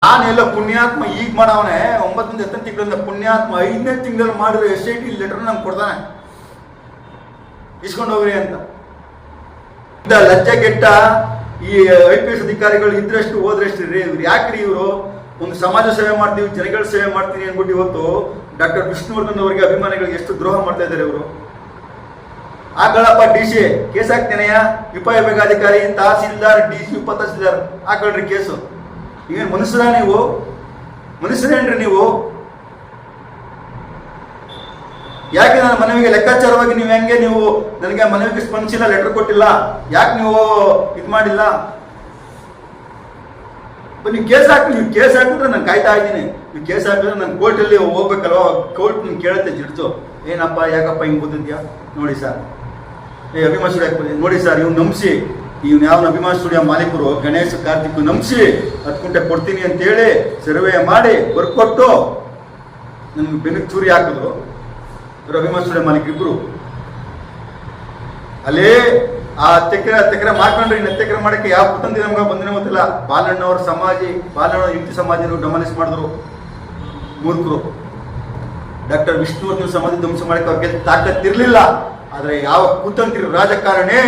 ನಾನೆಲ್ಲ ಪುಣ್ಯಾತ್ಮ ಈಗ ಮಾಡವನೆ 9 10 ತಿಂಗಳಿಂದ ಪುಣ್ಯಾತ್ಮ 5ನೇ ತಿಂಗಳಲ್ಲಿ ಮಾಡಿರೋ SIT ಲೆಟರ್ ನಮ್ಗೆ ಕೊಡ್ತಾನೆ ಇಸ್ಕೊಂಡು ಹೋಗ್ರಿ ಅಂತ. ಲಜ್ಜೆಗೆಟ್ಟ ಈ IPS ಅಧಿಕಾರಿಗಳು ಇದ್ರಷ್ಟು ಹೋದ್ರಷ್ಟು ರೀ. ಇವ್ರು ಯಾಕ್ರಿ ಇವರು ಒಂದು ಸಮಾಜ ಸೇವೆ ಮಾಡ್ತೀವಿ, ಜನಗಳ ಸೇವೆ ಮಾಡ್ತೀನಿ ಅಂದ್ಬಿಟ್ಟು ಇವತ್ತು ಡಾಕ್ಟರ್ ವಿಷ್ಣುವರ್ಧನ್ ಅವರಿಗೆ ಅಭಿಮಾನಿಗಳಿಗೆ ಎಷ್ಟು ದ್ರೋಹ ಮಾಡ್ತಾ ಇದ್ದಾರೆ ಇವರು. ಹಾಗಳಪ್ಪ DC ಕೇಸ್ ಹಾಕ್ತೇನೆಯ ಉಪವಿಭಾಗಾಧಿಕಾರಿ ತಹಸೀಲ್ದಾರ್ DC ಉಪ ತಹಸೀಲ್ದಾರ್ ಹಾಕೊಳ್ರಿ ಕೇಸು. ಈಗೇನು ಮನುಷ್ಯರ ನೀವು? ಮನುಷ್ಯರೇನ್ರಿ ನೀವು? ಯಾಕೆ ನನ್ನ ಮನವಿಗೆ ಲೆಕ್ಕಾಚಾರವಾಗಿ ನೀವು ಹೆಂಗೆ ನೀವು ನನಗೆ ಮನವಿಗೆ ಸ್ಪಂದಿಸಿಲ್ಲ, ಲೆಟರ್ ಕೊಟ್ಟಿಲ್ಲ, ಯಾಕೆ ನೀವು ಇದು ಮಾಡಿಲ್ಲ? ನೀವು ಕೇಸ್ ಹಾಕಿದ್ರೆ ನಾನು ಕಾಯ್ತಾ ಇದ್ದೀನಿ. ನೀವು ಕೇಸ್ ಹಾಕಿದ್ರೆ ನಾನು ಕೋರ್ಟಲ್ಲಿ ಹೋಗ್ಬೇಕಲ್ವ, ಕೋರ್ಟ್ ನಿಮ್ಗೆ ಕೇಳುತ್ತೆ ಜಿಡ್ತು, ಏನಪ್ಪ ಯಾಕಪ್ಪ ಹಿಂಗೆ ಬಂದಿದ್ಯಾ ನೋಡಿ ಸರ್, ಅಭಿಮಾನ್ ಸ್ಟುಡಿಯೋ ನೋಡಿ ಸರ್, ಇವ್ನು ನಂಬಿಸಿ, ಇವ್ನು ಯಾವ ಅಭಿಮಾನ್ ಸ್ಟುಡಿಯೋ ಮಾಲೀಕರು ಗಣೇಶ್ ಕಾರ್ತಿಕ್ ನಂಬಿಸಿ 10 ಗುಂಟೆ ಕೊಡ್ತೀನಿ ಅಂತೇಳಿ ಸರ್ವೆ ಮಾಡಿ ಬರ್ಕೊಟ್ಟು ನಮ್ಗೆ ಬೆನ್ನಿಗೆ ಚೂರಿ ಹಾಕಿದ್ರು ಇವರು ಅಭಿಮಾನ್ ಸ್ಟುಡಿಯೋ ಮಾಲೀಕರಿಬ್ರು. ಅಲ್ಲೇ ಆ ತೆಕ್ರೆ ಮಾಡ್ಕೊಂಡ್ರೆ ಇನ್ನು ತೆಕ್ರೆ ಮಾಡಕ್ಕೆ ಯಾವ ಕುಟುಂಬ ನಮ್ಗೆ ಬಂದಿನ ಗೊತ್ತಿಲ್ಲ. ಬಾಲಣ್ಣವ್ರ ಯುಕ್ತಿ ಸಮಾಜ ಡಮಾಲಿಸ್ ಮಾಡಿದ್ರು ಮೂರ್ಖರು. ಡಾಕ್ಟರ್ ವಿಷ್ಣುವರ್ಧನ್ ಸಮಾಧಿ ಧ್ವಂಸ ಮಾಡಕ್ಕೆ ಅವ್ರಿಗೆ ತಾಕತ್ತಿರ್ಲಿಲ್ಲ. ಆದ್ರೆ ಯಾವ ಕುತಂತ್ರಿ ರಾಜಕಾರಣಿ,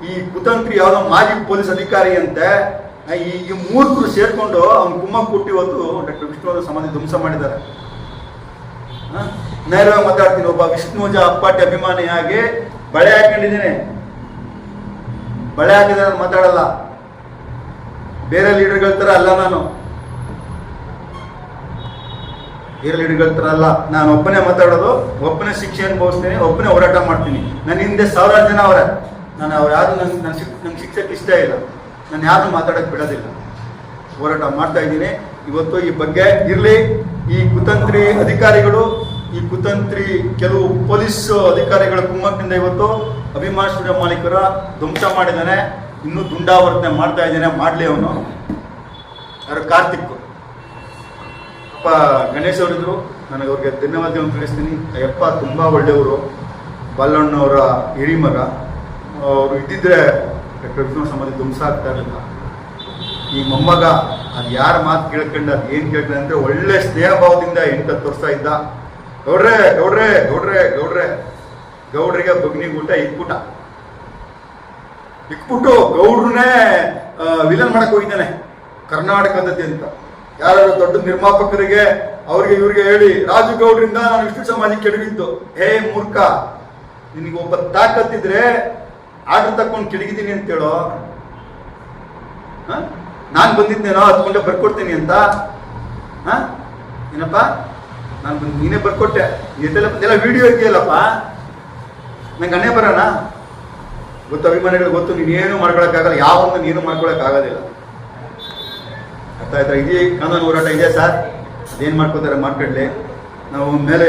ಈ ಕುತಂತ್ರಿ ಯಾವ್ದೋ ಮಾಜಿ ಪೊಲೀಸ್ ಅಧಿಕಾರಿ ಅಂತೆ, ಈ ಮೂರ್ಖರು ಸೇರ್ಕೊಂಡು ಅವ್ನ ಕುಮ್ಮ ಕೊಟ್ಟು ಇವತ್ತು ಡಾಕ್ಟರ್ ವಿಷ್ಣುವರ್ಧನ್ ಸಮಾಧಿ ಧ್ವಂಸ ಮಾಡಿದ್ದಾರೆ. ನೇರವಾಗಿ ಮಾತಾಡ್ತೀನಿ, ಒಬ್ಬ ವಿಷ್ಣುಜ ಅಪ್ಪಾಟಿ ಅಭಿಮಾನಿಯಾಗಿ ಬಳೆ ಹಾಕೊಂಡಿದ್ದೀನಿ, ಬಳೆ ಹಾಕಿದ್ರೆ ನಾನು ಮಾತಾಡಲ್ಲ, ಬೇರೆ ಲೀಡರ್ಗಳ ತರ ಅಲ್ಲ, ಬೇರೆ ಲೀಡರ್ಗಳ ತರ ಅಲ್ಲ. ನಾನು ಒಬ್ಬನೇ ಮಾತಾಡೋದು, ಒಬ್ಬನೇ ಶಿಕ್ಷೆ ಅನುಭವಿಸ್ತೀನಿ, ಒಬ್ಬನೇ ಹೋರಾಟ ಮಾಡ್ತೀನಿ. ನನ್ನ ಹಿಂದೆ 1000 ಜನ ಅವರೇ. ನಾನು ಅವ್ರು ಯಾರು ನಂಗೆ ಶಿಕ್ಷಕ್ಕೆ ಇಷ್ಟ ಇಲ್ಲ, ನಾನು ಯಾರು ಮಾತಾಡಕ್ಕೆ ಬಿಡೋದಿಲ್ಲ, ಹೋರಾಟ ಮಾಡ್ತಾ ಇದ್ದೀನಿ. ಇವತ್ತು ಈ ಬಗ್ಗೆ ಇರಲಿ, ಈ ಕುತಂತ್ರಿ ಅಧಿಕಾರಿಗಳು, ಈ ಕುತಂತ್ರಿ ಕೆಲವು ಪೊಲೀಸ್ ಅಧಿಕಾರಿಗಳ ಕುಮ್ಮಕ್ಕಿಂದ ಇವತ್ತು ಅಭಿಮಾನ್ ಸ್ಟುಡಿಯೋ ಮಾಲೀಕರ ಧ್ವಂಸ ಮಾಡಿದ್ದಾನೆ, ಇನ್ನೂ ದುಂಡಾವರ್ತನೆ ಮಾಡ್ತಾ ಇದ್ದಾನೆ. ಮಾಡಲಿ ಅವನು ಯಾರು ಕಾರ್ತಿಕ್ ಅಪ್ಪ ಗಣೇಶ್ ಅವರಿದ್ರು, ನನಗೆ ಅವ್ರಿಗೆ ಧನ್ಯವಾದಗಳನ್ನು ತಿಳಿಸ್ತೀನಿ. ಅಯ್ಯಪ್ಪ ತುಂಬ ಒಳ್ಳೆಯವರು, ಬಾಲಣ್ಣವರ ಹಿರಿಮಗ, ಅವರು ಇದ್ದಿದ್ರೆ ಡಾಕ್ಟರ್ ವಿಷ್ಣು ಸಮಾಧಿ ಧ್ವಂಸ ಆಗ್ತಾ ಇರಲಿಲ್ಲ. ಈ ಮೊಮ್ಮಗ ಅದು ಯಾರ ಮಾತು ಕೇಳ್ಕೊಂಡು ಅದು ಏನು ಕೇಳ್ಕೊಂಡ ಅಂದರೆ ಒಳ್ಳೆ ಸ್ನೇಹ ಭಾವದಿಂದ 8-10 ವರ್ಷ ಇದ್ದ. ಗೌಡ್ರೆ ಗೌಡ್ರೆ ಗೌಡ್ರೆ ಗೌಡ್ರೆ ಗೌಡ್ರಿಗೆ ಬಗ್ನಿಗೆ ಊಟ ಇಕ್ಬಿಟ್ಟು ಗೌಡ್ರನ್ನೇ ವಿಲನ್ ಮಾಡಕ್ಕೆ ಹೋಗಿದ್ದಾನೆ ಕರ್ನಾಟಕದದ್ದು ಅಂತ. ಯಾರು ದೊಡ್ಡ ನಿರ್ಮಾಪಕರಿಗೆ ಅವ್ರಿಗೆ ಇವ್ರಿಗೆ ಹೇಳಿ ರಾಜು ಗೌಡ್ರಿಂದ ನಾನು ವಿಷ್ಣು ಸಮಾಜ ಕೆಡಗಿದ್ದು. ಹೇ ಮೂರ್ಖ, ನಿನಗೆ ಒಬ್ಬ ತಾಕತ್ತಿದ್ರೆ ಆರ್ಡರ್ ತಕೊಂಡು ಕೆಡಗಿದ್ದೀನಿ ಅಂತೇಳೋ. ನಾನು ಬಂದಿದ್ದೇನೋ 10 ಗಂಟೆ ಬರ್ಕೊಡ್ತೀನಿ ಅಂತ. ಏನಪ್ಪ ನಾನು ನೀನೇ ಬರ್ಕೊಟ್ಟೆ, ಇದೆಲ್ಲ ವಿಡಿಯೋ ಇದೆಯಲ್ಲಪ್ಪ, ನಂಗೆ ಅಣ್ಣೆ ಬರೋಣ ಗೊತ್ತು, ಅಭಿಮಾನಿಗಳು ಗೊತ್ತು, ನೀನೇನು ಮಾಡ್ಕೊಳಕ್ಕಾಗಲ್ಲ, ಯಾವೊಂದು ನೀನು ಮಾಡ್ಕೊಳಕ್ಕಾಗೋದಿಲ್ಲ. ಅರ್ಥ ಆಯ್ತಾ? ಇದೇ ಕಾನೂನು ಹೋರಾಟ ಇದೆ ಸರ್, ಅದೇನು ಮಾಡ್ಕೋತಾರೆ ಮಾಡ್ಕೊಳ್ಳಿ. ನಾವು ಮೇಲೆ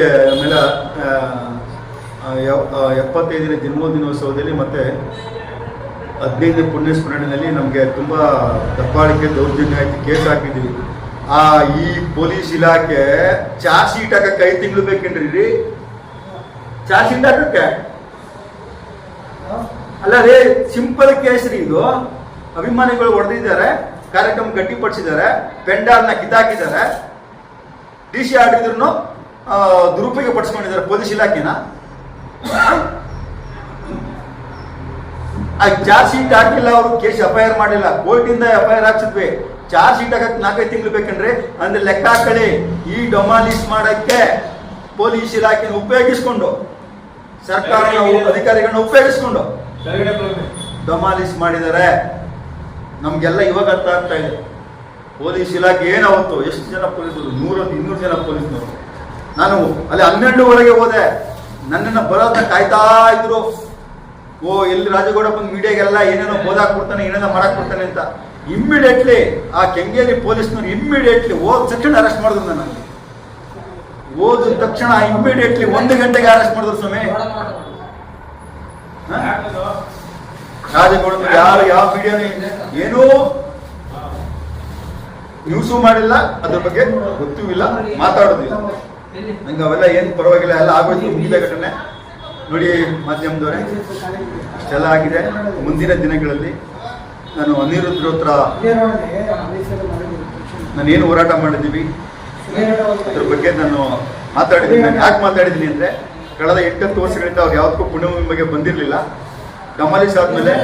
75ನೇ ಜನ್ಮದಿನೋತ್ಸವದಲ್ಲಿ ಮತ್ತು 15ನೇ ಪುಣ್ಯಸ್ಮರಣೆಯಲ್ಲಿ ನಮಗೆ ತುಂಬ ದಬ್ಬಾಳಿಕೆ ದೌರ್ಜನ್ಯ ಆಯ್ತು, ಕೇಸ್ ಹಾಕಿದ್ದೀವಿ. ಈ ಪೊಲೀಸ್ ಇಲಾಖೆ ಚಾರ್ಜ್ ಶೀಟ್ ಹಾಕಕ್ಕೆ 5 ತಿಂಗಳು ಬೇಕೇನ್ರಿ? ಚಾರ್ಜ್ ಶೀಟ್ ಹಾಕಕ್ಕೆ ಅಲ್ಲ ರೀ, ಸಿಂಪಲ್ ಕೇಸ್ ರೀ ಇದು. ಅಭಿಮಾನಿಗಳು ಹೊಡೆದಿದ್ದಾರೆ, ಕಾರ್ಯಕ್ರಮ ಗಟ್ಟಿಪಡಿಸಿದ್ದಾರೆ, ಪೆಂಡಾಲ್ನ ಕಿತ್ತಾಕಿದ್ದಾರೆ, DC ಆಡಿದ್ರು ದುರುಪಯೋಗ ಪಡಿಸ್ಕೊಂಡಿದ್ದಾರೆ ಪೊಲೀಸ್ ಇಲಾಖೆನ. ಆ ಚಾರ್ಜ್ ಶೀಟ್ ಹಾಕಿಲ್ಲ, ಅವರು ಕೇಸ್ FIR ಮಾಡಿಲ್ಲ, ಕೋರ್ಟಿಂದ FIR ಹಾಕ್ಸಿದ್ವಿ. ಚಾರ್ಜ್ ಶೀಟ್ ಹಾಕಕ್ಕೆ 4-5 ತಿಂಗಳು ಬೇಕಂದ್ರೆ ಅಂದ್ರೆ ಲೆಕ್ಕ ಹಾಕೊಳ್ಳಿ. ಈ ಡೊಮಾಲಿಸ್ ಮಾಡಕ್ಕೆ ಪೊಲೀಸ್ ಇಲಾಖೆನ ಉಪಯೋಗಿಸ್ಕೊಂಡು, ಸರ್ಕಾರದ ಅಧಿಕಾರಿಗಳನ್ನ ಉಪಯೋಗಿಸ್ಕೊಂಡು ಡೊಮಾಲಿಸ್ ಮಾಡಿದ್ದಾರೆ. ನಮ್ಗೆಲ್ಲ ಇವಾಗ ಅರ್ಥ ಆಗ್ತಾ ಇದೆ ಪೊಲೀಸ್ ಇಲಾಖೆ ಏನಾವತ್ತು ಎಷ್ಟು ಜನ ಪೊಲೀಸರು, 100-200 ಜನ ಪೊಲೀಸ್ನವರು. ನಾನು ಅಲ್ಲಿ 12 ಹೋದೆ, ನನ್ನನ್ನು ಬರೋದನ್ನ ಕಾಯ್ತಾ ಇದ್ರು. ಎಲ್ಲಿ ರಾಜಗೌಡ ಬಂದು ಮೀಡಿಯಾಗೆಲ್ಲ ಏನೇನೋ ಬೋದಾಕ್ಬಿಡ್ತಾನೆ, ಏನೇನೋ ಮಾಡಾಕ್ಬಿಡ್ತಾನೆ ಅಂತ. ಇಮ್ಮಿಡಿಯೇಟ್ಲಿ ಆ ಕೆಂಗೇರಿ ಪೊಲೀಸ್ನವ್ರು ಇಮ್ಮಿಡಿಯೇಟ್ಲಿ ಹೋದ ತಕ್ಷಣ ಅರೆಸ್ಟ್ ಮಾಡಿದ್ರು. ನನಗೆ ಹೋದ ತಕ್ಷಣ ಇಮ್ಮಿಡಿಯೇಟ್ಲಿ 1 ಗಂಟೆಗೆ ಅರೆಸ್ಟ್ ಮಾಡಿದ್ರು ಸ್ವಾಮಿ. ರಾಜಗೌಡ ಯಾರು ಯಾವ ಮೀಡಿಯಾ ಏನೂ ನ್ಯೂಸು ಮಾಡಿಲ್ಲ, ಅದ್ರ ಬಗ್ಗೆ ಗೊತ್ತೂ ಇಲ್ಲ, ಮಾತಾಡೋದಿಲ್ಲ. ನಂಗೆ ಅವೆಲ್ಲ ಏನು ಪರವಾಗಿಲ್ಲ, ಎಲ್ಲ ಆಗೋಯ್ತು, ಮುಗಿದ ಘಟನೆ. ನೋಡಿ ಮಾಧ್ಯಮದವರೇ, ಇಷ್ಟೆಲ್ಲ ಆಗಿದೆ. ಮುಂದಿನ ದಿನಗಳಲ್ಲಿ ನಾನು ಅನಿರುದ್ಧರ ಹತ್ರ ನಾನೇನು ಹೋರಾಟ ಮಾಡಿದ್ದೀವಿ ಅದ್ರ ಬಗ್ಗೆ ನಾನು ಮಾತಾಡಿದ್ದೀನಿ. ನಾನು ಯಾಕೆ ಮಾತಾಡಿದ್ದೀನಿ ಅಂದರೆ ಕಳೆದ 8 ವರ್ಷಗಳಿಂದ ಅವ್ರು ಯಾವುದಕ್ಕೂ ಪುಣ್ಯಭೂಮಿ ಬಗ್ಗೆ ಬಂದಿರಲಿಲ್ಲ. ಡಮಾಲಿಸ್ ಆದಮೇಲೆ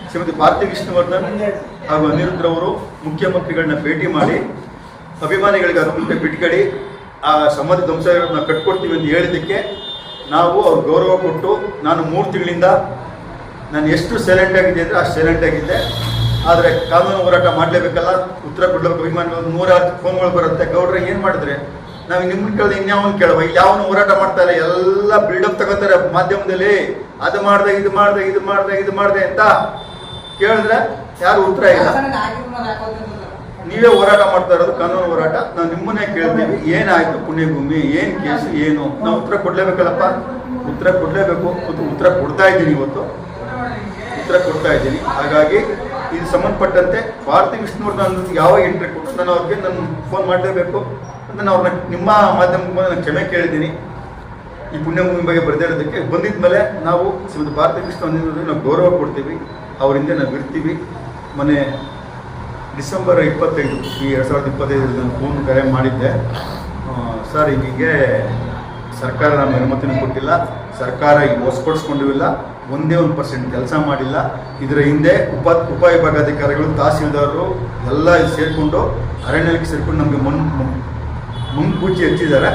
ಶ್ರೀಮತಿ ಭಾರತಿ ವಿಷ್ಣುವರ್ಧನ್ ಹಾಗೂ ಅನಿರುದ್ರವರು ಮುಖ್ಯಮಂತ್ರಿಗಳನ್ನ ಭೇಟಿ ಮಾಡಿ ಅಭಿಮಾನಿಗಳಿಗೆ ಅದ್ರ ಮುಂದೆ ಬಿಟ್ಕಡಿ ಆ ಸಮಾಧಿ ಧ್ವಂಸಗಳನ್ನ ಕಟ್ಕೊಡ್ತೀವಿ ಅಂತ ಹೇಳಿದ್ದಕ್ಕೆ ನಾವು ಅವ್ರ ಗೌರವ ಕೊಟ್ಟು ನಾನು 3 ತಿಂಗಳಿಂದ ನಾನು ಎಷ್ಟು ಸೈಲೆಂಟ್ ಆಗಿದ್ದೆ ಅಂದರೆ ಅಷ್ಟು ಸೈಲೆಂಟ್ ಆಗಿದ್ದೆ. ಆದರೆ ಕಾನೂನು ಹೋರಾಟ ಮಾಡಲೇಬೇಕಲ್ಲ, ಉತ್ತರ ಕೊಡಬೇಕು. ಅಭಿಮಾನಿಗಳು 106 ಫೋನ್ಗಳು ಬರುತ್ತೆ, ಗೌಡ್ರೆ ಏನು ಮಾಡಿದ್ರೆ ನಾವು ನಿಮ್ಮನ್ನ ಕೇಳಿದ್ರೆ ಇನ್ಯಾವನು ಕೇಳುವ, ಯಾವನು ಹೋರಾಟ ಮಾಡ್ತಾರೆ, ಎಲ್ಲ ಬಿಲ್ಡಪ್ ತಗೋತಾರೆ ಮಾಧ್ಯಮದಲ್ಲಿ, ಅದು ಮಾಡಿದೆ ಇದು ಮಾಡಿದೆ ಇದು ಮಾಡಿದೆ ಇದು ಮಾಡಿದೆ ಅಂತ ಕೇಳಿದ್ರೆ ಯಾರು ಉತ್ತರ ಇಲ್ಲ. ನೀವೇ ಹೋರಾಟ ಮಾಡ್ತಾ ಇರೋದು ಕಾನೂನು ಹೋರಾಟ. ನಾವು ನಿಮ್ಮನ್ನೇ ಕೇಳ್ತೀವಿ, ಏನಾಯ್ತು ಪುಣ್ಯಭೂಮಿ, ಏನು ಕೇಸು, ಏನು, ನಾವು ಉತ್ತರ ಕೊಡ್ಲೇಬೇಕಲ್ಲಪ್ಪ, ಉತ್ತರ ಕೊಡ್ಲೇಬೇಕು. ಉತ್ತರ ಕೊಡ್ತಾ ಇದ್ದೀನಿ, ಇವತ್ತು ಉತ್ತರ ಕೊಡ್ತಾ ಇದ್ದೀನಿ. ಹಾಗಾಗಿ ಇದು ಸಂಬಂಧಪಟ್ಟಂತೆ ಭಾರತಿ ವಿಷ್ಣುವರ್ಧನ್ ಯಾವಾಗ ಎಂಟ್ರಿ ಕೊಟ್ಟು ನಾನು ಅವ್ರಿಗೆ ನಾನು ಫೋನ್ ಮಾಡಲೇಬೇಕು ಅಂತ ನಾನು ಅವ್ರನ್ನ ನಿಮ್ಮ ಮಾಧ್ಯಮದ ನಾನು ಕ್ಷಮೆ ಕೇಳಿದ್ದೀನಿ. ಈ ಪುಣ್ಯಭೂಮಿ ಬಗ್ಗೆ ಬರೆದಿರೋದಕ್ಕೆ ಬಂದಿದ್ದ ಮೇಲೆ ನಾವು ಶ್ರೀಮತಿ ಭಾರತಿ ವಿಷ್ಣುವರ್ಧನ್ ನಾವು ಗೌರವ ಕೊಡ್ತೀವಿ, ಅವರಿಂದ ನಾವು ಇರ್ತೀವಿ. ಮೊನ್ನೆ ಡಿಸೆಂಬರ್ 25 ಈ 2025 ನಾನು ಫೋನ್ ಕರೆ ಮಾಡಿದ್ದೆ. ಸರ್ ಹೀಗೆ ಸರ್ಕಾರ ನಮ್ಮ ಅನುಮತಿನೂ ಕೊಟ್ಟಿಲ್ಲ, ಸರ್ಕಾರ ಈಗ ಹೊಸಕೊಡಿಸ್ಕೊಂಡಿಲ್ಲ, ಒಂದೇ 1% ಕೆಲಸ ಮಾಡಿಲ್ಲ. ಇದರ ಹಿಂದೆ ಉಪವಿಭಾಗಾಧಿಕಾರಿಗಳು, ತಹಸೀಲ್ದಾರರು ಎಲ್ಲ ಸೇರಿಕೊಂಡು ಅರಣ್ಯಕ್ಕೆ ಸೇರಿಕೊಂಡು ನಮಗೆ ಮುನ್ಪೂಚಿ ಹಚ್ಚಿದ್ದಾರೆ.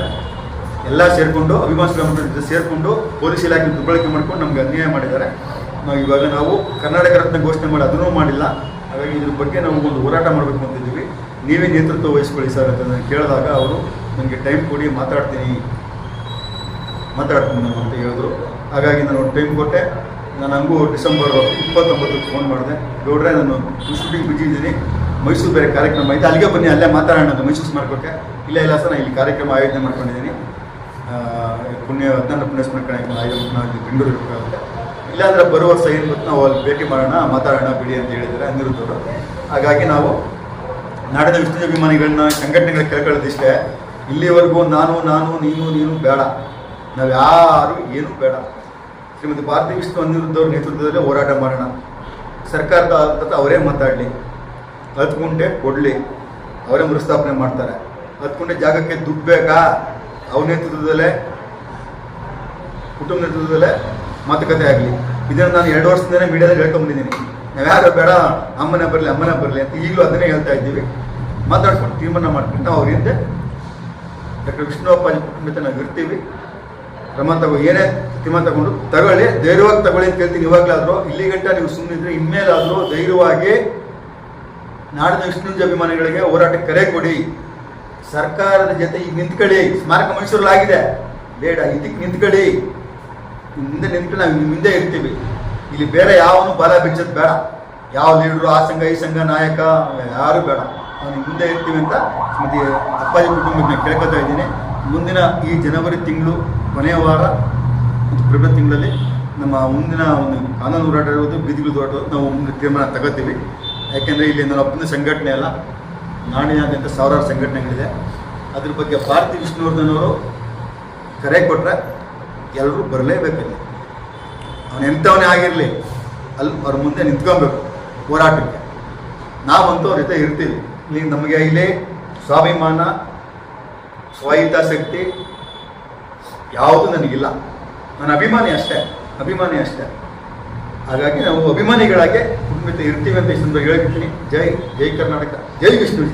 ಎಲ್ಲ ಸೇರಿಕೊಂಡು ಅಭಿಮಾನಿಗಳ ಸೇರಿಕೊಂಡು ಪೊಲೀಸ್ ಇಲಾಖೆ ದುರ್ಬಳಕೆ ಮಾಡ್ಕೊಂಡು ನಮಗೆ ಅನ್ಯಾಯ ಮಾಡಿದ್ದಾರೆ. ಇವಾಗ ನಾವು ಕರ್ನಾಟಕ ರತ್ನ ಘೋಷಣೆ ಮಾಡಿ ಅದನ್ನೂ ಮಾಡಿಲ್ಲ. ಹಾಗಾಗಿ ಇದ್ರ ಬಗ್ಗೆ ನಾವು ಒಂದು ಹೋರಾಟ ಮಾಡಬೇಕು ಅಂತಿದ್ದೀವಿ. ನೀವೇ ನೇತೃತ್ವ ವಹಿಸ್ಕೊಳ್ಳಿ ಸರ್ ಅಂತ ನಾನು ಕೇಳಿದಾಗ ಅವರು ನನಗೆ ಟೈಮ್ ಕೊಡಿ, ಮಾತಾಡ್ತೀನಿ ನಾನು ಅಂತ ಹೇಳಿದ್ರು. ಹಾಗಾಗಿ ನಾನು ಟೈಮ್ ಕೊಟ್ಟೆ. ನಾನು ಹಂಗೂ ಡಿಸೆಂಬರ್ 29 ಫೋನ್ ಮಾಡಿದೆ, ಗೌಡ್ರೆ ನಾನು ಶೂಟಿಂಗ್ ಬಿಜಿ ಇದ್ದೀನಿ, ಮೈಸೂರು ಬೇರೆ ಕಾರ್ಯಕ್ರಮ ಐತೆ, ಅಲ್ಲಿಗೆ ಬನ್ನಿ, ಅಲ್ಲೇ ಮಾತಾಡೋಣ ಅಂತ ಮೈಸೂರು ಮಾಡ್ಕೋಕ್ಕೆ. ಇಲ್ಲ ಸರ್ ನಾನು ಇಲ್ಲಿ ಕಾರ್ಯಕ್ರಮ ಆಯೋಜನೆ ಮಾಡ್ಕೊಂಡಿದ್ದೀನಿ, ಪುಣ್ಯ ಸ್ಮರಣೆ ಆಯೋಜನೆ ಬೆಂಗಳೂರು ಇರಬೇಕಾಗುತ್ತೆ, ಇಲ್ಲಾಂದರೆ ಬರುವ ವರ್ಷ ಏನು ಗೊತ್ತು ನಾವು ಅಲ್ಲಿ ಭೇಟಿ ಮಾಡೋಣ, ಮಾತಾಡೋಣ ಬಿಡಿ ಅಂತ ಹೇಳಿದ್ದಾರೆ ಅನಿರುದ್ಧರು. ಹಾಗಾಗಿ ನಾವು ನಾಡಿನ ವಿಷ್ಣು ಅಭಿಮಾನಿಗಳನ್ನ ಸಂಘಟನೆಗಳ ಕೇಳ್ಕೊಳ್ಳೋದಿಷ್ಟೇ. ಇಲ್ಲಿವರೆಗೂ ನಾನು ನೀನು ಬೇಡ, ನಾವು ಯಾರು ಏನೂ ಬೇಡ. ಶ್ರೀಮತಿ ಭಾರತಿ ವಿಷ್ಣು ಅನಿರುದ್ಧವ್ರ ನೇತೃತ್ವದಲ್ಲೇ ಹೋರಾಟ ಮಾಡೋಣ. ಸರ್ಕಾರದ ಹತ್ರ ಅವರೇ ಮಾತಾಡಲಿ, 10 ಗುಂಟೆ ಕೊಡಲಿ, ಅವರೇ ಮರುಸ್ಥಾಪನೆ ಮಾಡ್ತಾರೆ. 10 ಗುಂಟೆ ಜಾಗಕ್ಕೆ ದುಡ್ಡು ಬೇಕಾ, ಅವ್ರ ನೇತೃತ್ವದಲ್ಲೇ, ಕುಟುಂಬ ನೇತೃತ್ವದಲ್ಲೇ ಮಾತುಕತೆ ಆಗಲಿ. ಇದನ್ನು ನಾನು 2 ವರ್ಷದಿಂದಲೇ ಮೀಡಿಯಾದಲ್ಲಿ ಹೇಳ್ಕೊಂಡ್ಬಂದಿದ್ದೀನಿ. ನಾವು ಯಾರು ಬೇಡ, ಅಮ್ಮನೇ ಬರಲಿ ಅಂತ ಈಗಲೂ ಅದನ್ನೇ ಹೇಳ್ತಾ ಇದ್ದೀವಿ. ಮಾತಾಡ್ಕೊಂಡು ತೀರ್ಮಾನ ಮಾಡ್ಕೊಂಡು ನಾವು ಅವ್ರ ಹಿಂದೆ ಡಾಕ್ಟರ್ ವಿಷ್ಣು ಅಪ್ಪಾಜಿ ಕುಟುಂಬ ನಾವು ಇರ್ತೀವಿ. ಕ್ರಮ ಏನೇ ತೀರ್ಮಾನ ತಗೊಳ್ಳಿ, ಧೈರ್ಯವಾಗಿ ತಗೊಳ್ಳಿ ಅಂತ ಕೇಳ್ತೀನಿ. ಇವಾಗಲಾದರೂ ಇಲ್ಲಿ ಗಂಟ ನೀವು ಸುಮ್ಮನಿದ್ರೆ ಇನ್ಮೇಲಾದರೂ ಧೈರ್ಯವಾಗಿ ನಾಡಿನ ವಿಷ್ಣು ಅಭಿಮಾನಿಗಳಿಗೆ ಹೋರಾಟಕ್ಕೆ ಕರೆ ಕೊಡಿ. ಸರ್ಕಾರದ ಜೊತೆ ಈಗ ನಿಂತ್ಕೊಳ್ಳಿ. ಸ್ಮಾರಕ ಮೈಸೂರಲ್ಲಾಗಿದೆ, ಬೇಡ, ಇದಕ್ಕೆ ನಿಂತ್ಕೊಳ್ಳಿ. ಹಿಂದೆ ನಿಂತ್ಕೊಂಡು ನಾವು ನಿಮ್ಮ ಹಿಂದೆ ಇರ್ತೀವಿ. ಇಲ್ಲಿ ಬೇರೆ ಯಾವನು ಬಲ ಬಿಚ್ಚೋದು ಬೇಡ, ಯಾವ ಲೀಡ್ರು, ಆ ಸಂಘ ಈ ಸಂಘ ನಾಯಕ ಯಾರು ಬೇಡ, ನಾವು ಮುಂದೆ ಇರ್ತೀವಿ ಅಂತ ಶ್ರೀಮತಿ ಅಪ್ಪಾಜಿ ಕುಟುಂಬಕ್ಕೆ ಕೇಳ್ಕೊತಾ ಇದ್ದೀನಿ. ಮುಂದಿನ ಈ ಜನವರಿ ತಿಂಗಳು ಕೊನೆಯ ವಾರ ಮತ್ತು ಫೆಬ್ರವರಿ ತಿಂಗಳಲ್ಲಿ ನಮ್ಮ ಮುಂದಿನ ಒಂದು ಕಾನೂನು ಹೋರಾಟ ಇರೋದು, ಬೀದಿಗಳು ಹೋರಾಟ ನಾವು ಮುಂದೆ ತೀರ್ಮಾನ ತಗೋತೀವಿ. ಯಾಕೆಂದರೆ ಇಲ್ಲಿ ನನ್ನ ಒಬ್ಬನ ಸಂಘಟನೆ ಅಲ್ಲ, ನಾಡಿನಾದ್ಯಂತ ಸಾವಿರಾರು ಸಂಘಟನೆಗಳಿದೆ. ಅದ್ರ ಬಗ್ಗೆ ಭಾರತಿ ವಿಷ್ಣುವರ್ಧನ್ ಅವರು ಕರೆ ಕೊಟ್ಟರೆ ಎಲ್ಲರೂ ಬರಲೇಬೇಕಲ್ಲಿ. ಅವನು ಎಂಥವನೇ ಆಗಿರಲಿ, ಅಲ್ಲಿ ಅವ್ರ ಮುಂದೆ ನಿಂತ್ಕೊಬೇಕು ಹೋರಾಟಕ್ಕೆ. ನಾವಂತೂ ಅವ್ರ ಜೊತೆ ಇರ್ತೀವಿ. ಇಲ್ಲಿ ನಮಗೆ ಇಲ್ಲಿ ಸ್ವಾಭಿಮಾನ, ಸ್ವಹಿತಾಸಕ್ತಿ ಯಾವುದೂ ನನಗಿಲ್ಲ. ನಾನು ಅಭಿಮಾನಿ ಅಷ್ಟೇ. ಹಾಗಾಗಿ ನಾವು ಅಭಿಮಾನಿಗಳಾಗೆ ಕುಟುಂಬ ಇರ್ತೀವಿ ಅಂತ ಈ ಸಂದರ್ಭ ಹೇಳ್ತೀನಿ. ಜೈ ಕರ್ನಾಟಕ, ಜೈ ವಿಷ್ಣು.